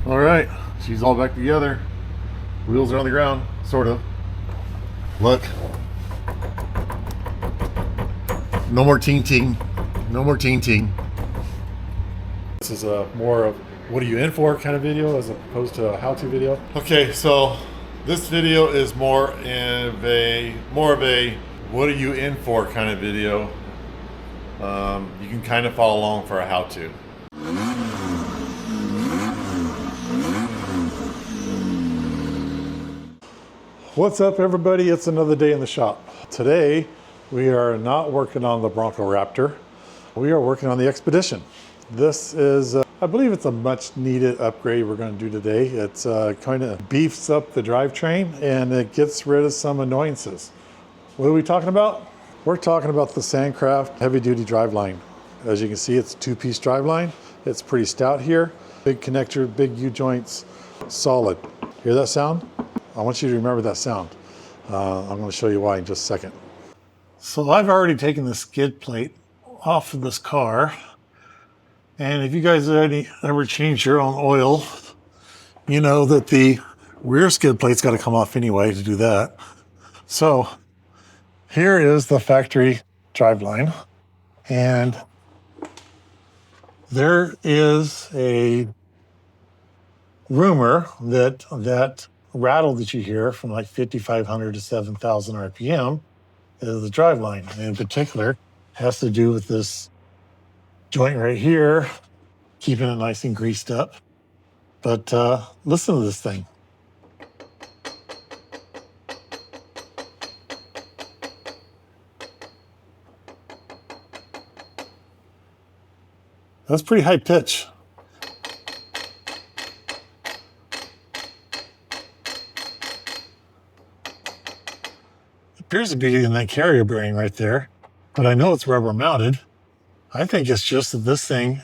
All right, she's all back together. Wheels are on the ground, sort of. Look. No more ting. No more ting. This is a more of what are you in for kind of video as opposed to a how-to video. Okay, so this video is more of a what are you in for kind of video. You can kind of follow along for a how-to. What's up, everybody? It's another day in the shop. Today we are not working on the Bronco Raptor. We are working on the Xpedition. This is I believe it's a much needed upgrade we're going to do today. It's kind of beefs up the drivetrain and it gets rid of some annoyances. What are we talking about? We're talking about the Sandcraft heavy duty driveline. As you can see, it's a two-piece driveline. It's pretty stout here. Big connector, big U-joints, solid. Hear that sound? I want you to remember that sound. I'm going to show you why in just a second. So I've already taken the skid plate off of this car. And if you guys already ever changed your own oil, you know that the rear skid plate's got to come off anyway to do that. So here is the factory driveline. And there is a rumor that rattle that you hear from like 5,500 to 7,000 RPM is the driveline. And in particular, has to do with this joint right here, keeping it nice and greased up. But listen to this thing. That's pretty high pitch. Appears to be in that carrier bearing right there, but I know it's rubber mounted. I think it's just that this thing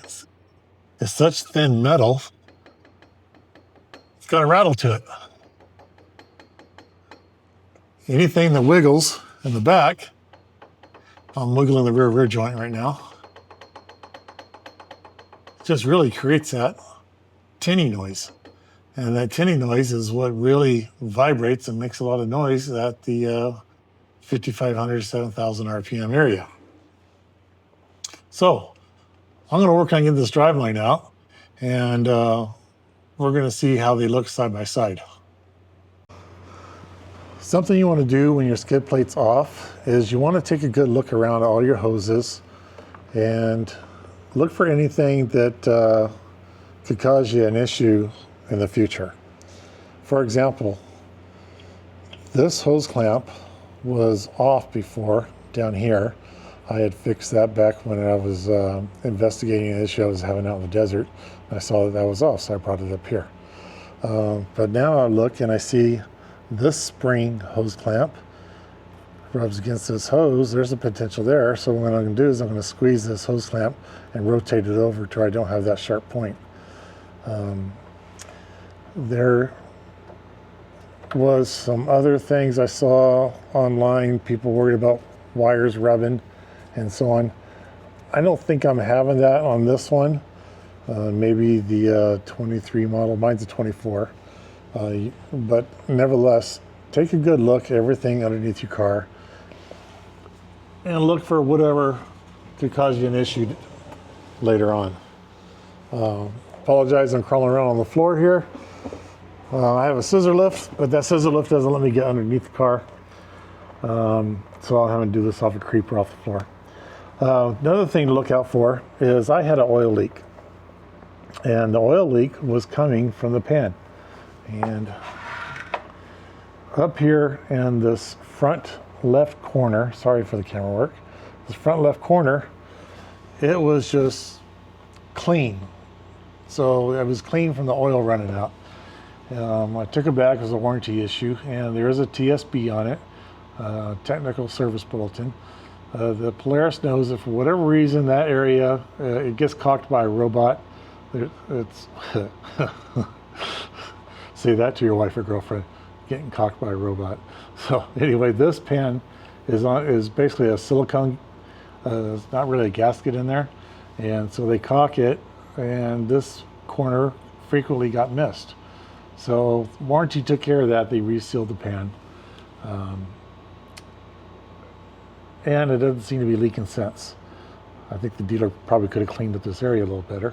is such thin metal, it's got a rattle to it. Anything that wiggles in the back, I'm wiggling the rear joint right now, just really creates that tinny noise. And that tinny noise is what really vibrates and makes a lot of noise at the 5,500 to 7,000 RPM area. So I'm going to work on getting this driveline out, and we're going to see how they look side by side. Something you want to do when your skid plate's off is you want to take a good look around all your hoses and look for anything that could cause you an issue in the future. For example, this hose clamp was off before down here. I had fixed that back when I was investigating an issue I was having out in the desert. I saw that was off, so I brought it up here. But now I look and I see this spring hose clamp rubs against this hose. There's a potential there. So what I'm going to do is I'm going to squeeze this hose clamp and rotate it over to where I don't have that sharp point. There was some other things I saw online. People worried about wires rubbing and so on. I don't think I'm having that on this one. Maybe the 23 model. Mine's a 24. But nevertheless, take a good look at everything underneath your car and look for whatever could cause you an issue later on. Apologize, I'm crawling around on the floor here. I have a scissor lift, but that scissor lift doesn't let me get underneath the car. So I'll have to do this off a creeper off the floor. Another thing to look out for is I had an oil leak. And the oil leak was coming from the pan. And up here in this front left corner, sorry for the camera work, this front left corner, it was just clean. So it was clean from the oil running out. I took it back as a warranty issue, and there is a TSB on it, technical service bulletin. The Polaris knows if for whatever reason that area it gets cocked by a robot, it's say that to your wife or girlfriend, getting cocked by a robot. So anyway, this pan is basically a silicone. There's not really a gasket in there, and so they caulk it, and this corner frequently got missed. So warranty took care of that. They resealed the pan. And it doesn't seem to be leaking since. I think the dealer probably could have cleaned up this area a little better.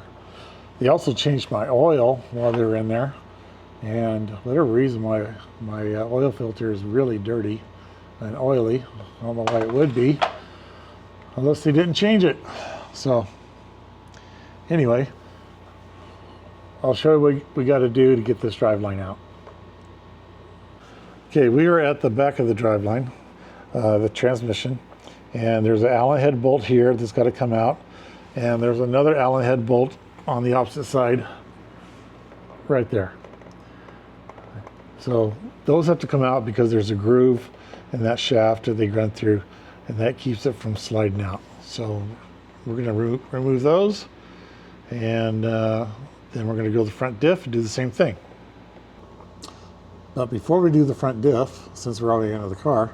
They also changed my oil while they were in there. And whatever reason, my oil filter is really dirty and oily. I don't know why it would be, unless they didn't change it. So anyway, I'll show you what we got to do to get this driveline out. Okay, we are at the back of the driveline, the transmission, and there's an Allen head bolt here that's got to come out, and there's another Allen head bolt on the opposite side right there. So those have to come out because there's a groove in that shaft that they run through, and that keeps it from sliding out. So we're going to remove those, and then we're going to go to the front diff and do the same thing. But before we do the front diff, since we're already into the car,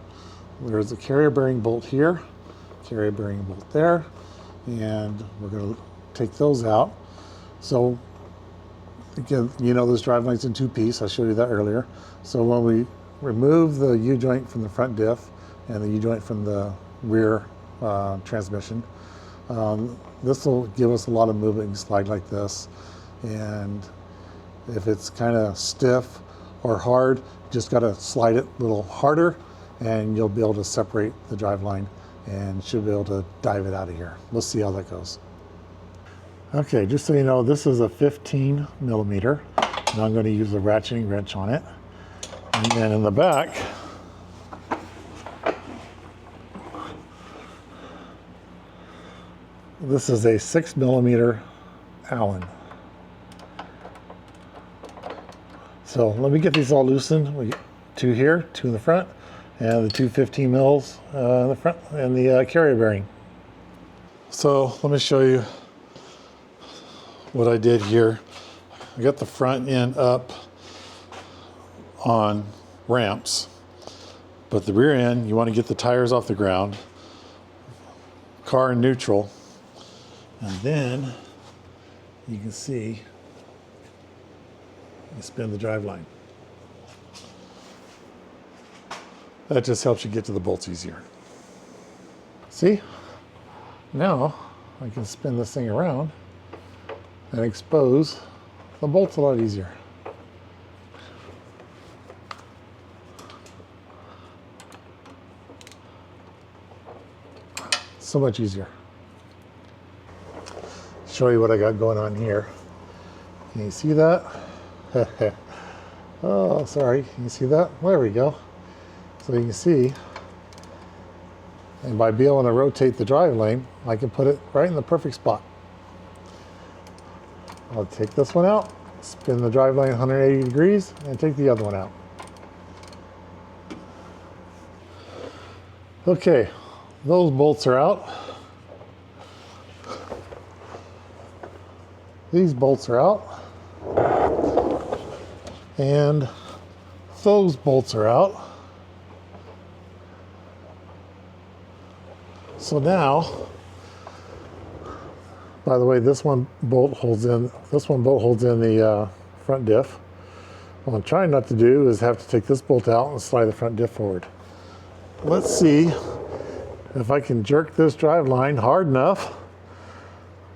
there's a carrier bearing bolt here, carrier bearing bolt there, and we're going to take those out. So again, you know, this driveline's in two pieces. I showed you that earlier. So when we remove the U-joint from the front diff and the U-joint from the rear transmission, this will give us a lot of movement. You can slide like this, and if it's kind of stiff or hard, just got to slide it a little harder, and you'll be able to separate the driveline and should be able to dive it out of here. Let's see how that goes. Okay, just so you know, this is a 15 millimeter, and I'm going to use a ratcheting wrench on it. And then in the back, this is a 6 millimeter Allen. So let me get these all loosened. We get two here, two in the front, and the two 15 mils in the front, and the carrier bearing. So let me show you what I did here. I got the front end up on ramps, but the rear end, you want to get the tires off the ground, car in neutral, and then you can see you spin the driveline. That just helps you get to the bolts easier. See? Now I can spin this thing around and expose the bolts a lot easier. So much easier. Show you what I got going on here. Can you see that? Oh, sorry. Can you see that? There we go. So you can see, and by being able to rotate the drive lane, I can put it right in the perfect spot. I'll take this one out, spin the drive lane 180 degrees, and take the other one out. Okay, those bolts are out. These bolts are out. And those bolts are out. So now, by the way, this one bolt holds in the front diff. What I'm trying not to do is have to take this bolt out and slide the front diff forward. Let's see if I can jerk this drive line hard enough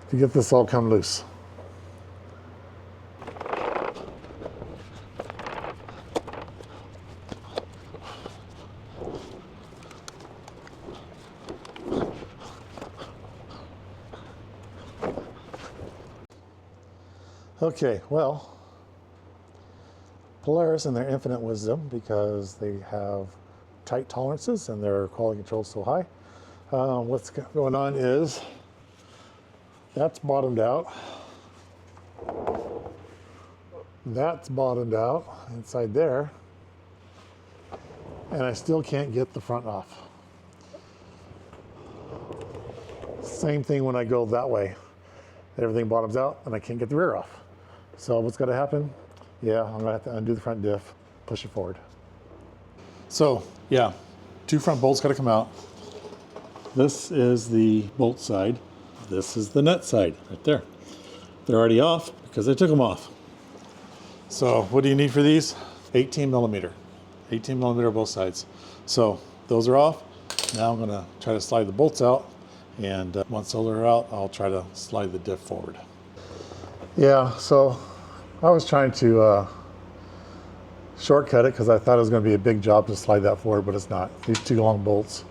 to get this all come loose. Okay, well, Polaris in their infinite wisdom, because they have tight tolerances and their quality control is so high, what's going on is that's bottomed out. That's bottomed out inside there, and I still can't get the front off. Same thing when I go that way. Everything bottoms out and I can't get the rear off. So what's going to happen? Yeah, I'm going to have to undo the front diff, push it forward. So yeah, two front bolts got to come out. This is the bolt side. This is the nut side right there. They're already off because I took them off. So what do you need for these? 18 millimeter both sides. So those are off. Now I'm gonna try to slide the bolts out, and once those are out, I'll try to slide the diff forward. Yeah, so I was trying to shortcut it because I thought it was gonna be a big job to slide that forward, but it's not. These two long bolts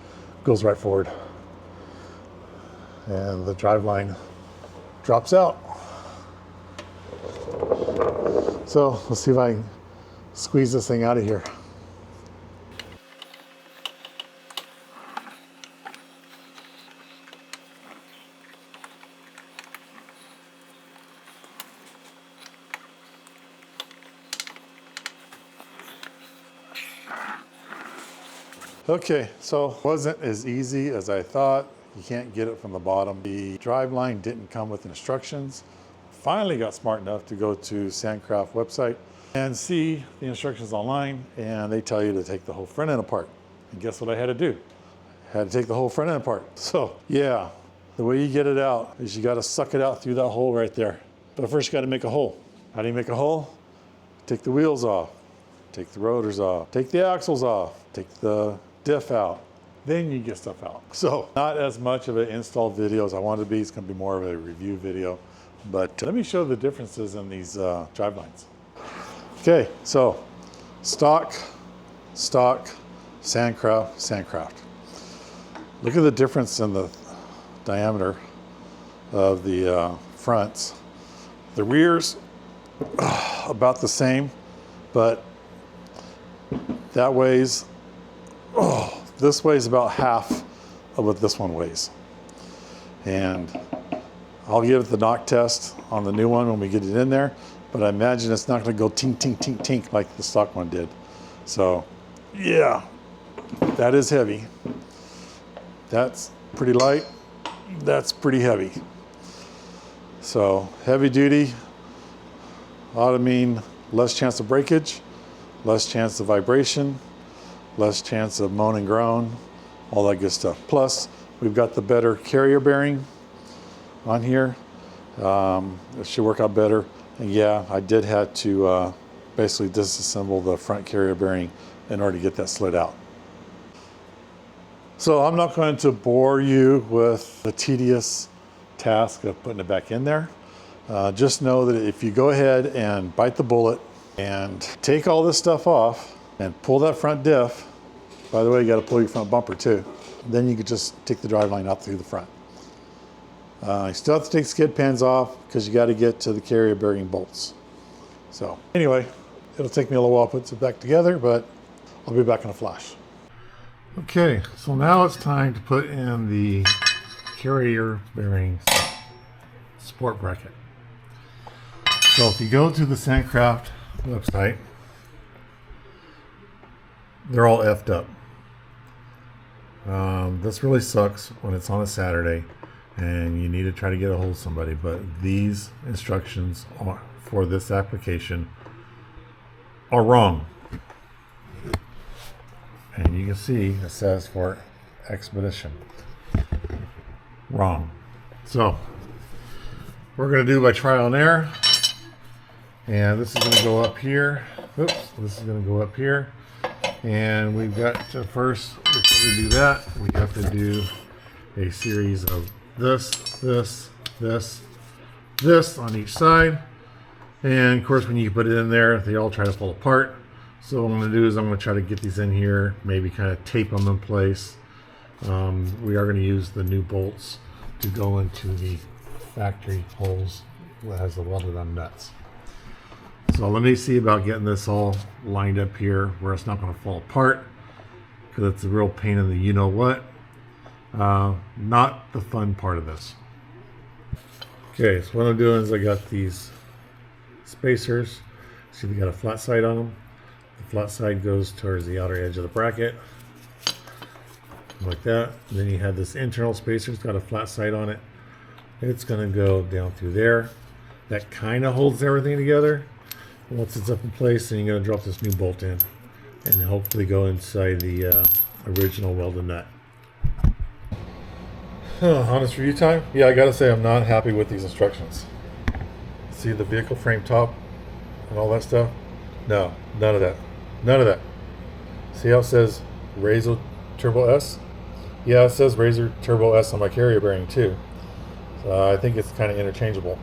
goes right forward. And the driveline drops out. So let's see if I can squeeze this thing out of here. Okay, so it wasn't as easy as I thought. You can't get it from the bottom. The driveline didn't come with instructions. Finally got smart enough to go to Sandcraft website and see the instructions online, and they tell you to take the whole front end apart. And guess what I had to do? I had to take the whole front end apart. So yeah, the way you get it out is you got to suck it out through that hole right there. But first you got to make a hole. How do you make a hole? Take the wheels off, take the rotors off, take the axles off, take the diff out, then you get stuff out. So not as much of an install video as I wanted to be. It's going to be more of a review video, but let me show the differences in these drivelines. Okay, so stock, Sandcraft. Look at the difference in the diameter of the fronts. The rears about the same, but that weighs, this weighs about half of what this one weighs. And I'll give it the knock test on the new one when we get it in there, but I imagine it's not going to go tink, tink, tink, tink like the stock one did. So yeah, that is heavy. That's pretty light. That's pretty heavy. So heavy duty ought to mean less chance of breakage, less chance of vibration, less chance of moan and groan, all that good stuff. Plus, we've got the better carrier bearing on here. It should work out better. And yeah, I did have to basically disassemble the front carrier bearing in order to get that slid out. So I'm not going to bore you with the tedious task of putting it back in there. Just know that if you go ahead and bite the bullet and take all this stuff off and pull that front diff, by the way, you got to pull your front bumper too, then you could just take the driveline out through the front. You still have to take skid pans off because you got to get to the carrier bearing bolts. So anyway, it'll take me a little while to put it back together, but I'll be back in a flash. Okay, so now it's time to put in the carrier bearing support bracket. So if you go to the Sandcraft website, they're all effed up. This really sucks when it's on a Saturday and you need to try to get a hold of somebody, but these instructions for this application are wrong. And you can see it says for Xpedition. Wrong. So we're going to do by trial and error. And this is going to go up here. Oops, this is going to go up here. And we've got to first, before we do that, we have to do a series of this on each side. And of course, when you put it in there, they all try to fall apart. So what I'm going to do is I'm going to try to get these in here, maybe kind of tape them in place. We are going to use the new bolts to go into the factory holes that has the welded on nuts. So let me see about getting this all lined up here where it's not going to fall apart, because it's a real pain in the you-know-what. Not the fun part of this. Okay, so what I'm doing is I got these spacers. See, they got a flat side on them. The flat side goes towards the outer edge of the bracket, like that. And then you have this internal spacer. It's got a flat side on it. It's going to go down through there. That kind of holds everything together. Once it's up in place, then you're going to drop this new bolt in and hopefully go inside the original welded nut. Honest review time? Yeah, I gotta say I'm not happy with these instructions. See the vehicle frame top and all that stuff? No, none of that. None of that. See how it says Razor Turbo S? Yeah, it says Razor Turbo S on my carrier bearing too. So I think it's kind of interchangeable.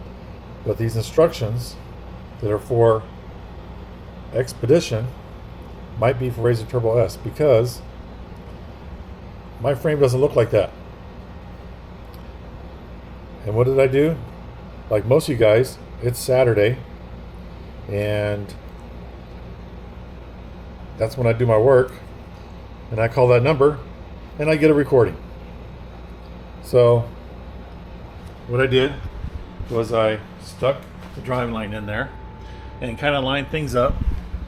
But these instructions that are for Xpedition might be for Razor Turbo S, because my frame doesn't look like that. And what did I do? Like most of you guys, it's Saturday, and that's when I do my work, and I call that number and I get a recording. So what I did was I stuck the driveline in there and kind of lined things up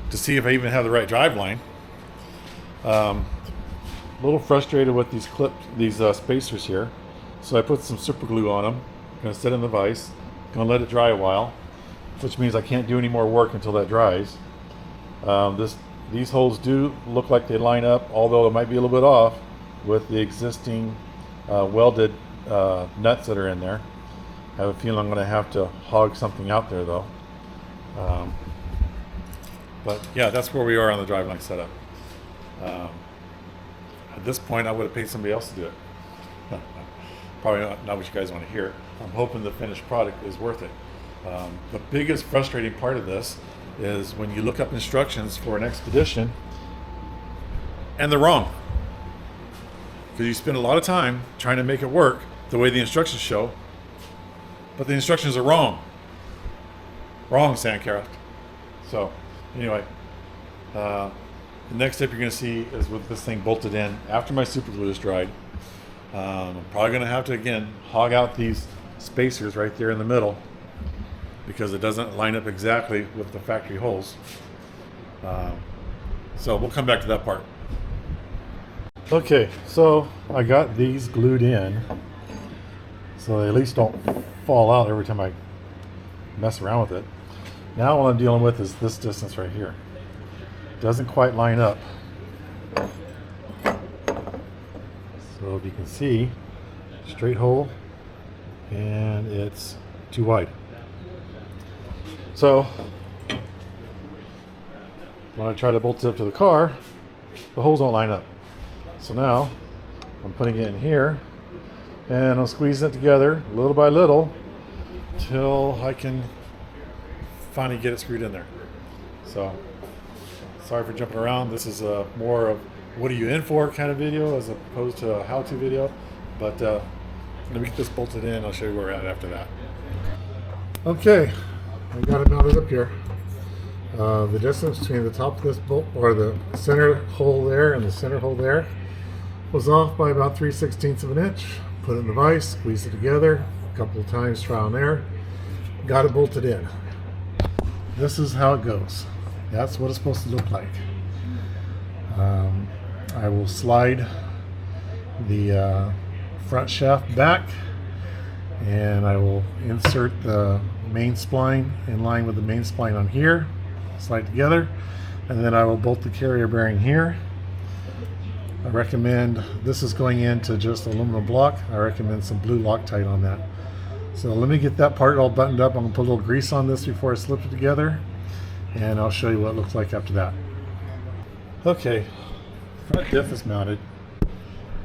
to see if I even have the right driveline. A little frustrated with these spacers here, so I put some super glue on them. Gonna set in the vise, gonna let it dry a while, which means I can't do any more work until that dries. These holes do look like they line up, although it might be a little bit off with the existing welded nuts that are in there. I have a feeling I'm going to have to hog something out there though. But yeah, that's where we are on the driveline setup. At this point, I would have paid somebody else to do it. Probably not what you guys want to hear. I'm hoping the finished product is worth it. The biggest frustrating part of this is when you look up instructions for an Xpedition and they're wrong. Because you spend a lot of time trying to make it work the way the instructions show, but the instructions are wrong. Wrong, Sandcraft. So anyway, the next step you're going to see is with this thing bolted in after my super glue is dried. I'm probably going to have to again hog out these spacers right there in the middle, because it doesn't line up exactly with the factory holes. So we'll come back to that part. Okay, so I got these glued in so they at least don't fall out every time I mess around with it. Now what I'm dealing with is this distance right here. Doesn't quite line up. So if you can see, straight hole, and it's too wide. So when I try to bolt it up to the car, the holes don't line up. So now I'm putting it in here and I'm squeezing it together little by little till I can finally get it screwed in there. So sorry for jumping around. This is more of what are you in for kind of video as opposed to a how-to video. But let me get this bolted in. I'll show you where we're at after that. Okay, I got it mounted up here. The distance between the top of this bolt, or the center hole there and the center hole there, was off by about 3/16 of an inch. Put it in the vise, squeezed it together a couple of times, trial and error. Got it bolted in. This is how it goes. That's what it's supposed to look like. I will slide the front shaft back, and I will insert the main spline in line with the main spline on here, slide together, and then I will bolt the carrier bearing here. I recommend, this is going into just aluminum block, I recommend some blue Loctite on that. So let me get that part all buttoned up. I'm going to put a little grease on this before I slip it together, and I'll show you what it looks like after that. Okay, front diff is mounted,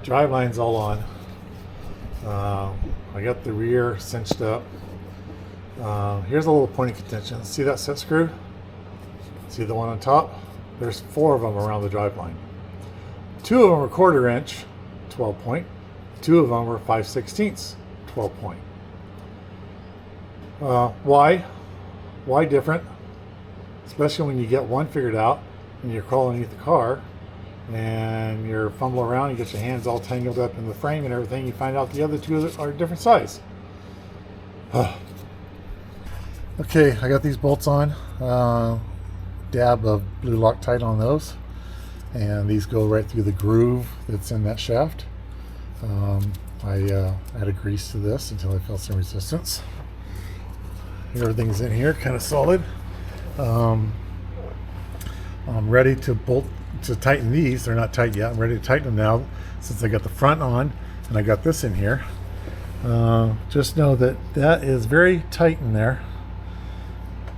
driveline's all on. I got the rear cinched up. Here's a little point of contention. See that set screw? See the one on top? There's 4 of them around the driveline. 2 of them are 1/4 inch, 12 point. 2 of them are 5/16, 12 point. Why? Why different? Especially when you get one figured out and you're crawling underneath the car and you're fumbling around, you get your hands all tangled up in the frame and everything, you find out the other 2 are different size. Okay, I got these bolts on. Dab of blue Loctite on those, and these go right through the groove that's in that shaft. I added grease to this until I felt some resistance. Everything's in here, kind of solid. I'm ready to tighten these. They're not tight yet. I'm ready to tighten them now since I got the front on and I got this in here. Just know that that is very tight in there.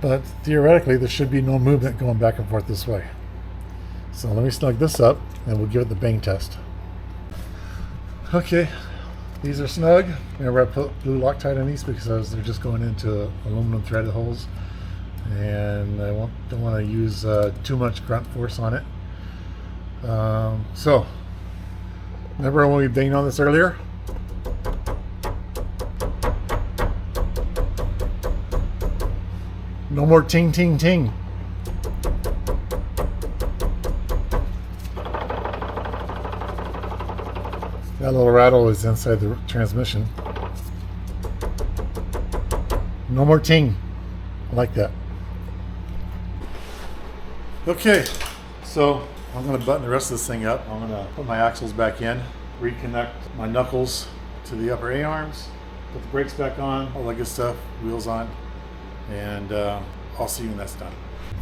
but theoretically there should be no movement going back and forth this way. So let me snug this up and we'll give it the bang test. Okay, these are snug. Remember I put blue Loctite on these because they're just going into aluminum threaded holes, and I don't want to use too much grunt force on it. So remember when we banged on this earlier? No more ting ting ting. That little rattle is inside the transmission. No more ting. I like that. Okay, so I'm going to button the rest of this thing up. I'm going to put my axles back in, reconnect my knuckles to the upper A-arms, put the brakes back on, all that good stuff, wheels on, and I'll see you when that's done.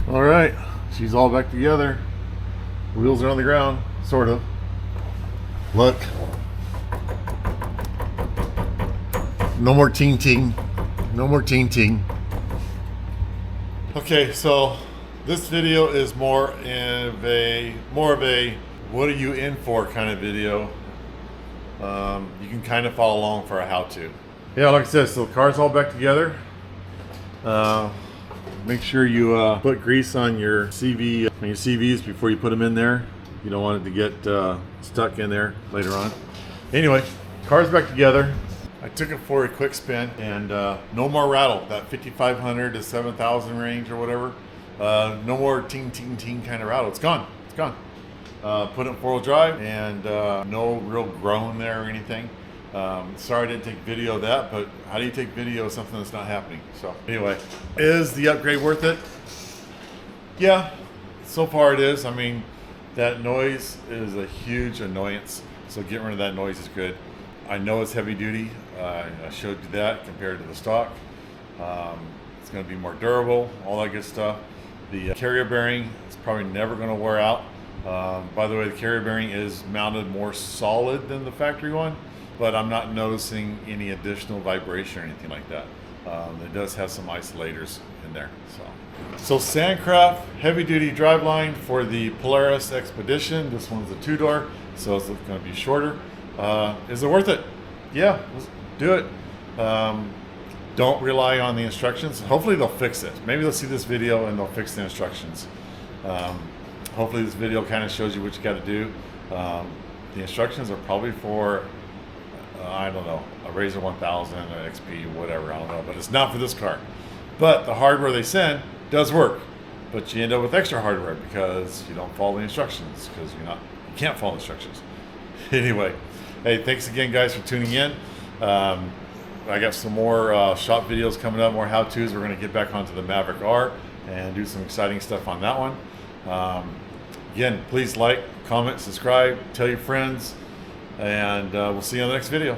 All right, she's all back together. Wheels are on the ground, sort of. Look. No more ting ting. No more ting ting. Okay, so this video is more of a what are you in for kind of video. You can kind of follow along for a how-to. Yeah, like I said, so the car's all back together. Make sure you put grease on your CVs before you put them in there. You don't want it to get stuck in there later on. Anyway, car's back together. I took it for a quick spin, and no more rattle. That 5,500 to 7,000 range or whatever. No more ting ting ting kind of rattle. It's gone. It's gone. Put it in 4-wheel drive, and no real groan there or anything. Sorry I didn't take video of that, but how do you take video of something that's not happening? So anyway, is the upgrade worth it? Yeah, so far it is. I mean, that noise is a huge annoyance, so getting rid of that noise is good. I know it's heavy duty. I showed you that compared to the stock. It's going to be more durable, all that good stuff. The carrier bearing is probably never going to wear out. By the way, the carrier bearing is mounted more solid than the factory one, but I'm not noticing any additional vibration or anything like that. It does have some isolators in there. So Sandcraft heavy duty driveline for the Polaris Xpedition. This one's a 2-door, so it's going to be shorter. Is it worth it? Yeah, let's do it. Don't rely on the instructions. Hopefully they'll fix it. Maybe they'll see this video and they'll fix the instructions. Hopefully this video kind of shows you what you got to do. The instructions are probably for I don't know, a Razor 1000, an XP, whatever, I don't know, but it's not for this car. But the hardware they send does work, but you end up with extra hardware because you don't follow the instructions, because you can't follow the instructions. Anyway, hey, thanks again guys for tuning in. I got some more shop videos coming up, more how-tos. We're going to get back onto the Maverick R and do some exciting stuff on that one. Again, please like, comment, subscribe, tell your friends, and we'll see you on the next video.